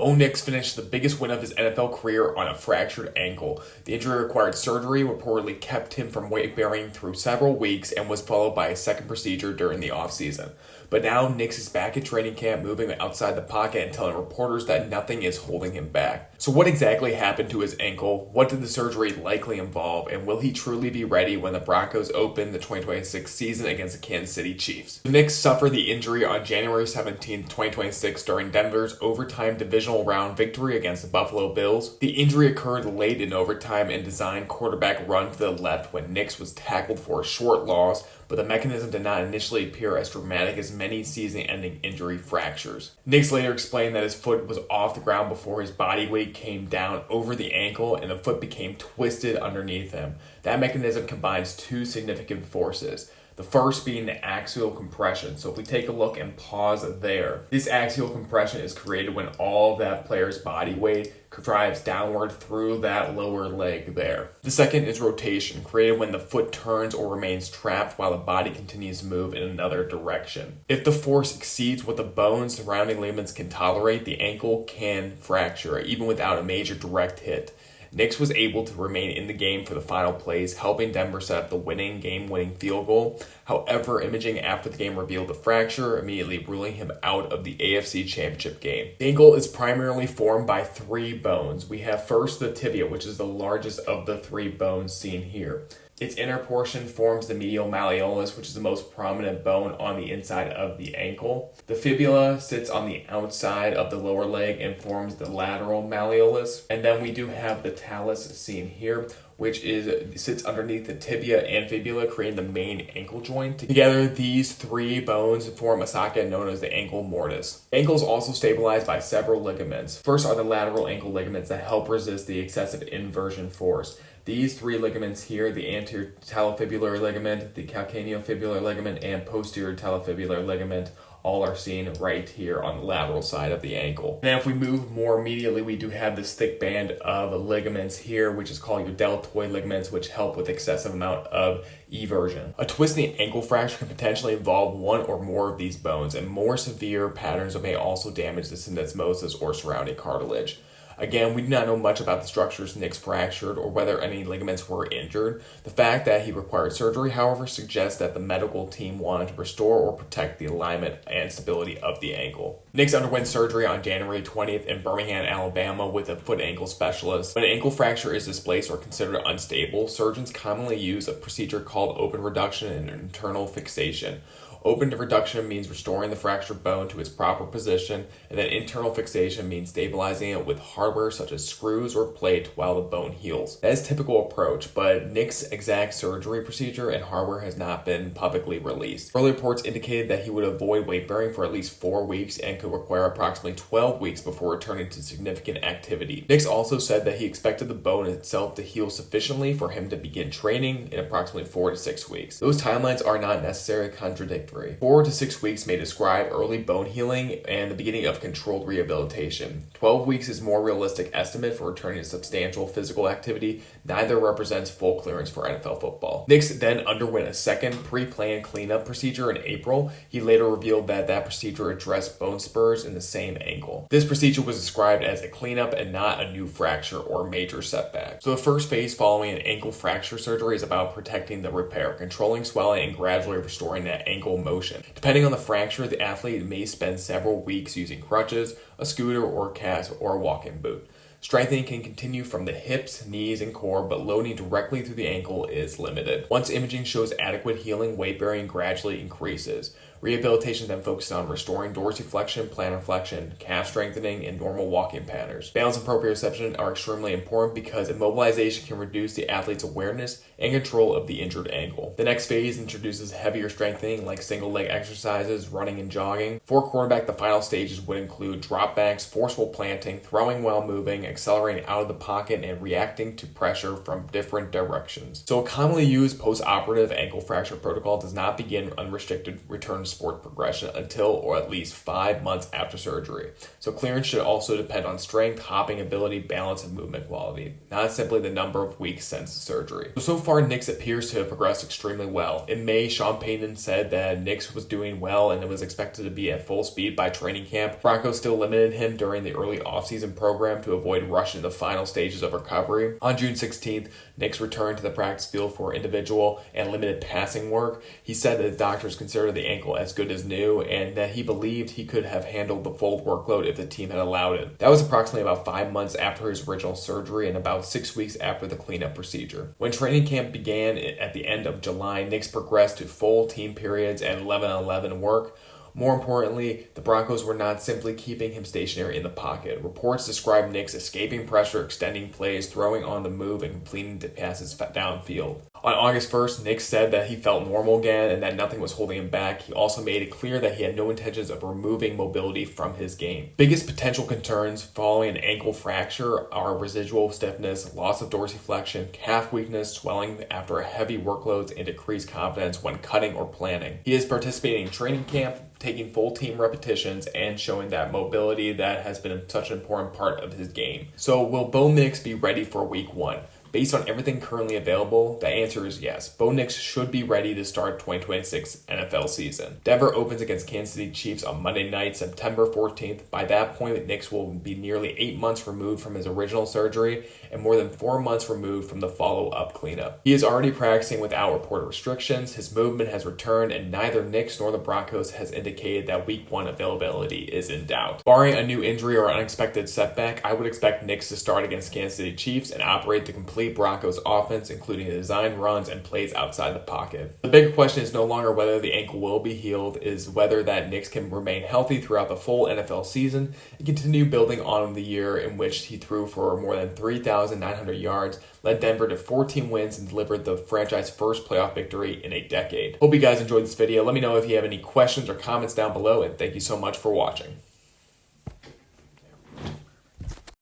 Bo Nix finished the biggest win of his NFL career on a fractured ankle. The injury required surgery, reportedly kept him from weight bearing through several weeks, and was followed by a second procedure during the offseason. But now Nix is back at training camp, moving outside the pocket and telling reporters that nothing is holding him back. So what exactly happened to his ankle? What did the surgery likely involve? And will he truly be ready when the Broncos open the 2026 season against the Kansas City Chiefs? Nix suffered the injury on January 17, 2026 during Denver's overtime divisional round victory against the Buffalo Bills. The injury occurred late in overtime and designed quarterback run to the left when Nix was tackled for a short loss, but the mechanism did not initially appear as dramatic as many season-ending injury fractures. Nix later explained that his foot was off the ground before his body weight came down over the ankle and the foot became twisted underneath him. That mechanism combines two significant forces. The first being the axial compression. So if we take a look and pause there, this axial compression is created when all that player's body weight drives downward through that lower leg there. The second is rotation, created when the foot turns or remains trapped while the body continues to move in another direction. If the force exceeds what the bones surrounding ligaments can tolerate, the ankle can fracture, even without a major direct hit. Nix was able to remain in the game for the final plays, helping Denver set up the game-winning field goal. However, imaging after the game revealed the fracture, immediately ruling him out of the AFC Championship game. The ankle is primarily formed by three bones. We have first the tibia, which is the largest of the three bones seen here. Its inner portion forms the medial malleolus, which is the most prominent bone on the inside of the ankle. The fibula sits on the outside of the lower leg and forms the lateral malleolus. And then we do have the talus seen here, which sits underneath the tibia and fibula, creating the main ankle joint. Together, these three bones form a socket known as the ankle mortise. The ankle is also stabilized by several ligaments. First are the lateral ankle ligaments that help resist the excessive inversion force. These three ligaments here, the anterior talofibular ligament, the calcaneofibular ligament, and posterior talofibular ligament, all are seen right here on the lateral side of the ankle. Now if we move more immediately, we do have this thick band of ligaments here, which is called your deltoid ligaments, which help with excessive amount of eversion. A twisting ankle fracture can potentially involve one or more of these bones, and more severe patterns may also damage the syndesmosis or surrounding cartilage. Again, we do not know much about the structures Nix fractured or whether any ligaments were injured. The fact that he required surgery, however, suggests that the medical team wanted to restore or protect the alignment and stability of the ankle. Nix underwent surgery on January 20th in Birmingham, Alabama with a foot-ankle specialist. When an ankle fracture is displaced or considered unstable, surgeons commonly use a procedure called open reduction and internal fixation. Open reduction means restoring the fractured bone to its proper position, and then internal fixation means stabilizing it with hardware such as screws or plate while the bone heals. That is a typical approach, but Nix's exact surgery procedure and hardware has not been publicly released. Early reports indicated that he would avoid weight bearing for at least 4 weeks and could require approximately 12 weeks before returning to significant activity. Nix also said that he expected the bone itself to heal sufficiently for him to begin training in approximately 4 to 6 weeks. Those timelines are not necessarily contradictory. 4 to 6 weeks may describe early bone healing and the beginning of controlled rehabilitation. 12 weeks is a more realistic estimate for returning to substantial physical activity. Neither represents full clearance for NFL football. Nix then underwent a second pre-planned cleanup procedure in April. He later revealed that procedure addressed bone spurs in the same ankle. This procedure was described as a cleanup and not a new fracture or major setback. So the first phase following an ankle fracture surgery is about protecting the repair, controlling swelling, and gradually restoring that ankle motion. Depending on the fracture, the athlete may spend several weeks using crutches, a scooter or cast, or a walking boot. Strengthening can continue from the hips, knees, and core, but loading directly through the ankle is limited. Once imaging shows adequate healing, weight bearing gradually increases. Rehabilitation then focuses on restoring dorsiflexion, plantar flexion, calf strengthening, and normal walking patterns. Balance and proprioception are extremely important because immobilization can reduce the athlete's awareness and control of the injured ankle. The next phase introduces heavier strengthening like single leg exercises, running, and jogging. For quarterback, the final stages would include dropbacks, forceful planting, throwing while moving, accelerating out of the pocket, and reacting to pressure from different directions. So a commonly used post-operative ankle fracture protocol does not begin unrestricted return sport progression until or at least 5 months after surgery. So clearance should also depend on strength, hopping ability, balance, and movement quality, not simply the number of weeks since the surgery. So far, Nix appears to have progressed extremely well. In May, Sean Payton said that Nix was doing well and was expected to be at full speed by training camp. Broncos still limited him during the early offseason program to avoid rushing the final stages of recovery. On June 16th, Nix returned to the practice field for individual and limited passing work. He said that the doctors considered the ankle as good as new and that he believed he could have handled the full workload if the team had allowed it. That was approximately about 5 months after his original surgery and about 6 weeks after the cleanup procedure. When training camp began at the end of July, Nix progressed to full team periods and 11-on-11 work. More importantly, the Broncos were not simply keeping him stationary in the pocket. Reports describe Nix escaping pressure, extending plays, throwing on the move, and completing the passes downfield. On August 1st, Nix said that he felt normal again and that nothing was holding him back. He also made it clear that he had no intentions of removing mobility from his game. Biggest potential concerns following an ankle fracture are residual stiffness, loss of dorsiflexion, calf weakness, swelling after heavy workloads, and decreased confidence when cutting or planning. He is participating in training camp, taking full team repetitions, and showing that mobility that has been such an important part of his game. So will Bo Nix be ready for week 1? Based on everything currently available, the answer is yes. Bo Nix should be ready to start 2026 NFL season. Denver opens against Kansas City Chiefs on Monday night, September 14th. By that point, Nix will be nearly 8 months removed from his original surgery and more than 4 months removed from the follow-up cleanup. He is already practicing without reported restrictions. His movement has returned, and neither Nix nor the Broncos has indicated that week 1 availability is in doubt. Barring a new injury or unexpected setback, I would expect Nix to start against Kansas City Chiefs and operate the complete Broncos offense, including designed runs and plays outside the pocket. The big question is no longer whether the ankle will be healed, is whether that Nix can remain healthy throughout the full NFL season and continue building on the year in which he threw for more than 3,900 yards, led Denver to 14 wins, and delivered the franchise's first playoff victory in a decade. Hope you guys enjoyed this video. Let me know if you have any questions or comments down below, and thank you so much for watching.